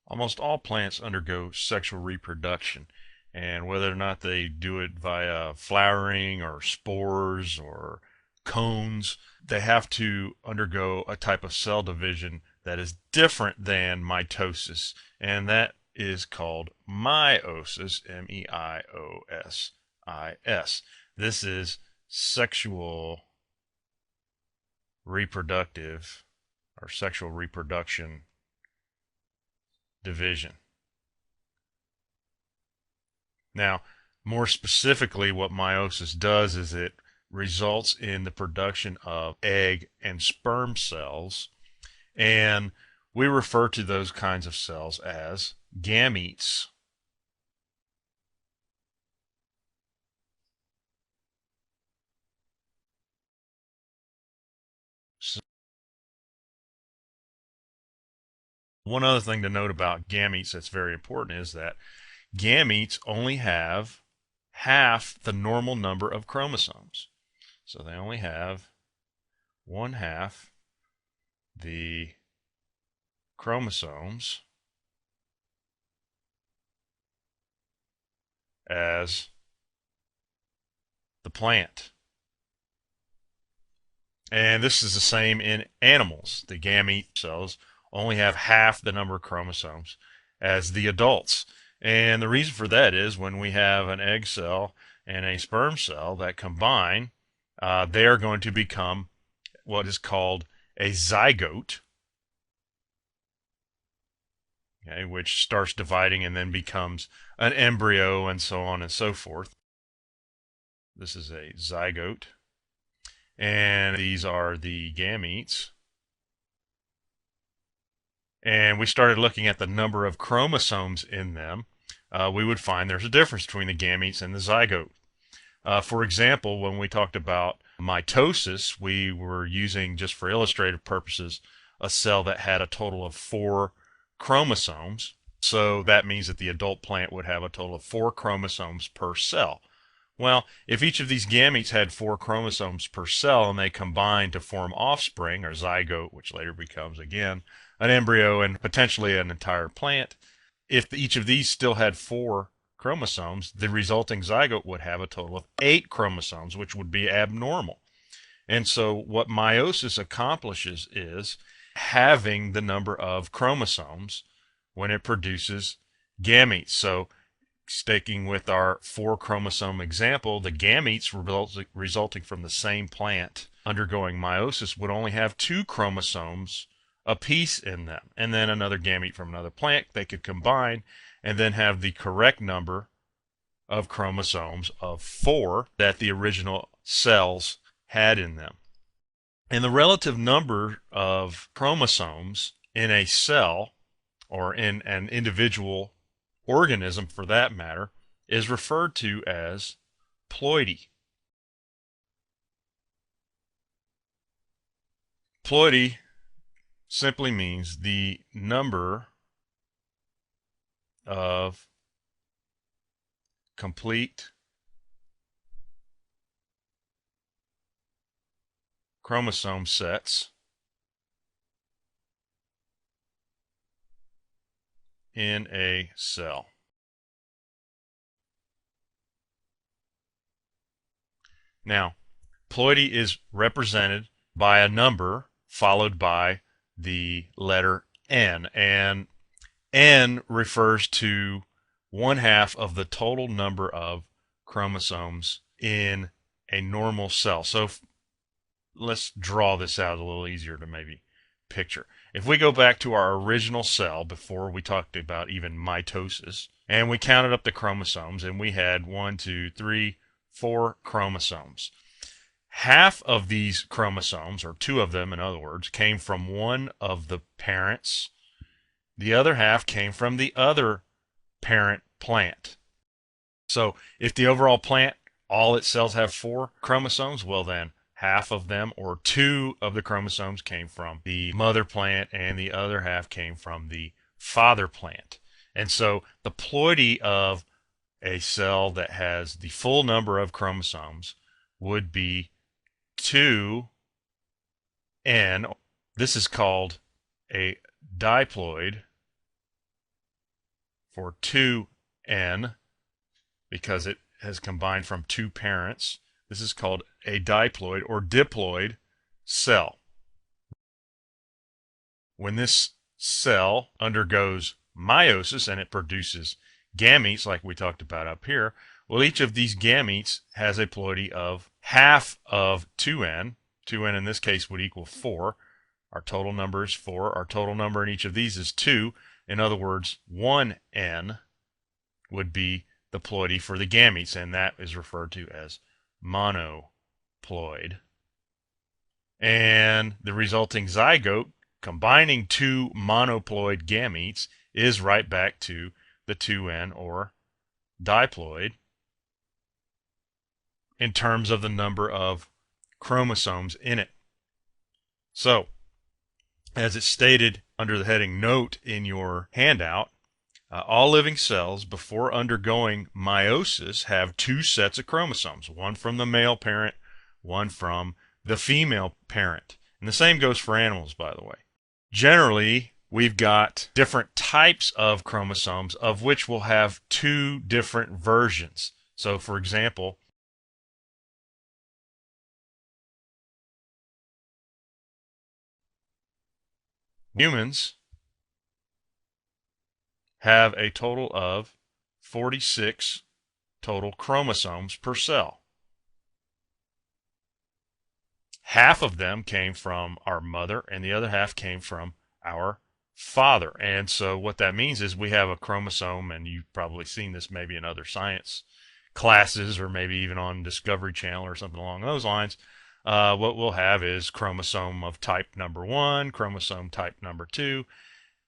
Almost all plants undergo sexual reproduction, and whether or not they do it via flowering or spores or cones, they have to undergo a type of cell division that is different than mitosis, and that is called meiosis, Meiosis. This is sexual reproductive or sexual reproduction division. Now, more specifically, what meiosis does is it results in the production of egg and sperm cells, and we refer to those kinds of cells as gametes. So one other thing to note about gametes that's very important is that gametes only have half the normal number of chromosomes. So they only have one half the chromosomes as the plant. And this is the same in animals. The gamete cells only have half the number of chromosomes as the adults. And the reason for that is when we have an egg cell and a sperm cell that combine, they are going to become what is called a zygote, okay, which starts dividing and then becomes an embryo and so on and so forth. This is a zygote. And these are the gametes. And we started looking at the number of chromosomes in them, we would find there's a difference between the gametes and the zygote. For example, when we talked about mitosis, we were using, just for illustrative purposes, a cell that had a total of 4 chromosomes. So that means that the adult plant would have a total of 4 chromosomes per cell. Well, if each of these gametes had 4 chromosomes per cell and they combine to form offspring, or zygote, which later becomes, again, an embryo and potentially an entire plant, if each of these still had 4 chromosomes, the resulting zygote would have a total of 8 chromosomes, which would be abnormal. And so what meiosis accomplishes is having the number of chromosomes when it produces gametes. So sticking with our 4 chromosome example, the gametes resulting from the same plant undergoing meiosis would only have 2 chromosomes a piece in them. And then another gamete from another plant, they could combine and then have the correct number of chromosomes of 4 that the original cells had in them. And the relative number of chromosomes in a cell, or in an individual organism for that matter, is referred to as ploidy. Ploidy simply means the number of complete chromosome sets in a cell. Now, ploidy is represented by a number followed by the letter N, and N refers to one half of the total number of chromosomes in a normal cell. So let's draw this out a little easier to maybe picture. If we go back to our original cell before we talked about even mitosis, and we counted up the chromosomes, and we had 1, 2, 3, 4 chromosomes. Half of these chromosomes, or 2 of them in other words, came from one of the parents. The other half came from the other parent plant. So if the overall plant, all its cells have 4 chromosomes, well then half of them, or 2 of the chromosomes, came from the mother plant and the other half came from the father plant. And so the ploidy of a cell that has the full number of chromosomes would be 2n. This is called a diploid for 2N because it has combined from two parents. This is called a diploid or diploid cell. When this cell undergoes meiosis and it produces gametes like we talked about up here, well, each of these gametes has a ploidy of half of 2N. 2N in this case would equal 4. Our total number is 4. Our total number in each of these is 2. In other words, 1N would be the ploidy for the gametes, and that is referred to as monoploid. And the resulting zygote, combining two monoploid gametes, is right back to the 2N or diploid in terms of the number of chromosomes in it. So, as it's stated under the heading Note in your handout, all living cells before undergoing meiosis have two sets of chromosomes, one from the male parent, one from the female parent. And the same goes for animals, by the way. Generally, we've got different types of chromosomes of which we'll have two different versions. So, for example, humans have a total of 46 total chromosomes per cell. Half of them came from our mother and the other half came from our father. And so what that means is we have a chromosome, and you've probably seen this maybe in other science classes or maybe even on Discovery Channel or something along those lines. What we'll have is chromosome of type number 1, chromosome type number 2,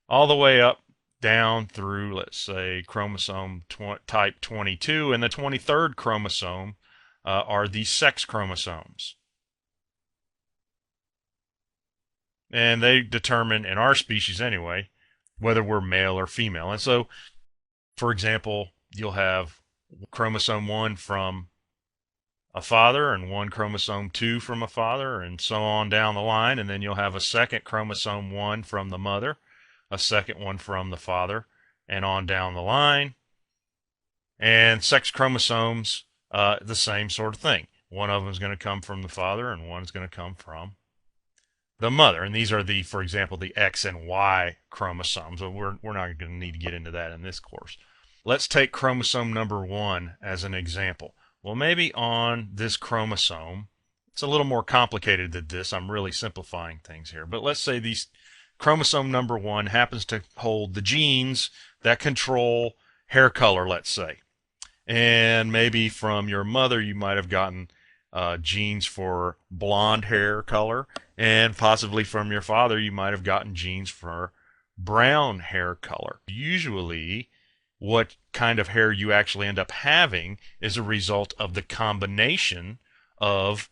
all the way up down through, let's say, chromosome type 22, and the 23rd chromosome are the sex chromosomes. And they determine, in our species anyway, whether we're male or female. And so, for example, you'll have chromosome 1 from a father and one chromosome 2 from a father, and so on down the line. And then you'll have a second chromosome 1 from the mother, a second one from the father, and on down the line. And sex chromosomes, the same sort of thing. One of them is going to come from the father and one is going to come from the mother. And these are the, for example, the X and Y chromosomes. But we're not going to need to get into that in this course. Let's take chromosome number 1 as an example. Well, maybe on this chromosome, it's a little more complicated than this. I'm really simplifying things here. But let's say these chromosome number 1 happens to hold the genes that control hair color, let's say. And maybe from your mother you might have gotten genes for blonde hair color, and possibly from your father you might have gotten genes for brown hair color. Usually what kind of hair you actually end up having is a result of the combination of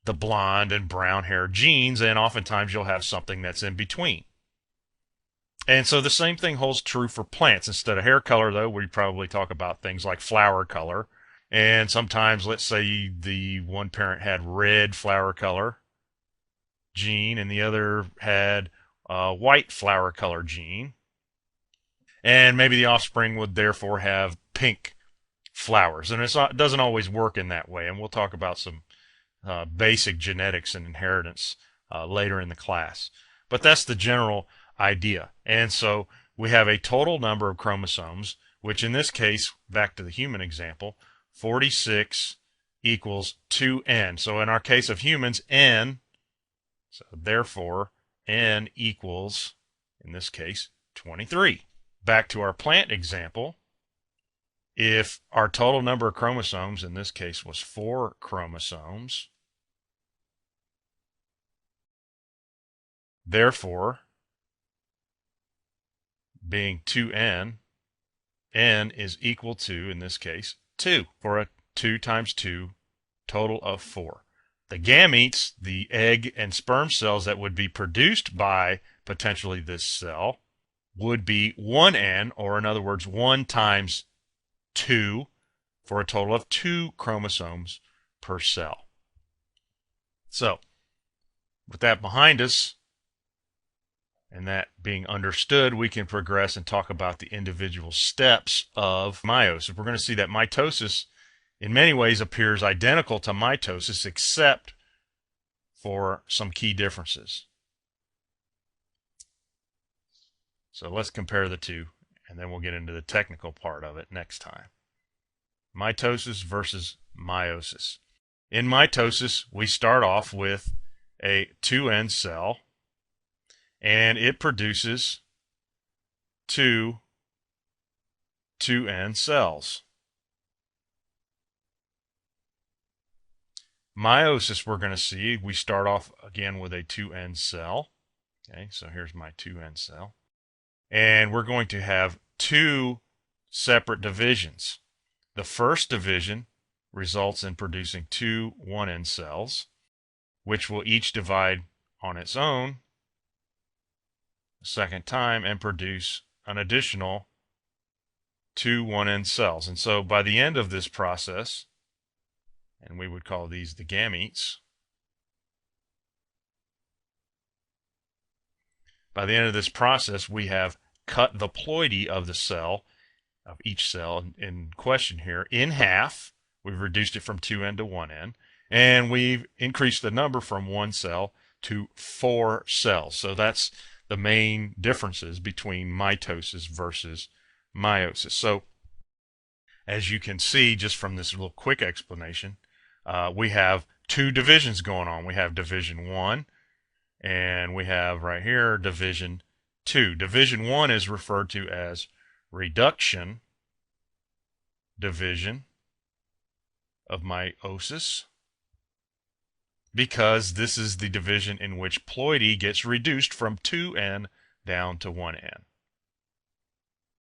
the blonde and brown hair genes, and oftentimes you'll have something that's in between. And so the same thing holds true for plants. Instead of hair color, though, we probably talk about things like flower color. And sometimes, let's say the one parent had red flower color gene and the other had white flower color gene. And maybe the offspring would therefore have pink flowers. And it doesn't always work in that way. And we'll talk about some basic genetics and inheritance later in the class. But that's the general idea. And so we have a total number of chromosomes, which in this case, back to the human example, 46 equals 2N. So in our case of humans, N, so therefore N equals, in this case, 23. Back to our plant example, if our total number of chromosomes in this case was 4 chromosomes, therefore, being 2N, N is equal to, in this case, 2, for a 2 times 2 total of 4. The gametes, the egg and sperm cells that would be produced by potentially this cell, would be 1N, or in other words, 1 times 2, for a total of 2 chromosomes per cell. So, with that behind us, And that being understood, we can progress and talk about the individual steps of meiosis. We're going to see that mitosis in many ways appears identical to mitosis except for some key differences. So let's compare the two, and then we'll get into the technical part of it next time. Mitosis versus meiosis. In mitosis, we start off with a 2N cell, and it produces 2 2N cells. Meiosis, we're going to see, we start off again with a 2N cell. Okay, so here's my 2N cell. And we're going to have 2 separate divisions. The first division results in producing 2 1N cells, which will each divide on its own a second time and produce an additional 2 1N cells. And so by the end of this process, and we would call these the gametes, by the end of this process, we have cut the ploidy of the cell, of each cell in question here, in half. We've reduced it from 2N to 1N, and we've increased the number from 1 cell to 4 cells. So that's the main differences between mitosis versus meiosis. So as you can see just from this little quick explanation, we have 2 divisions going on. We have division 1, and we have right here division 2. Division 1 is referred to as reduction division of meiosis, because this is the division in which ploidy gets reduced from 2N down to 1N.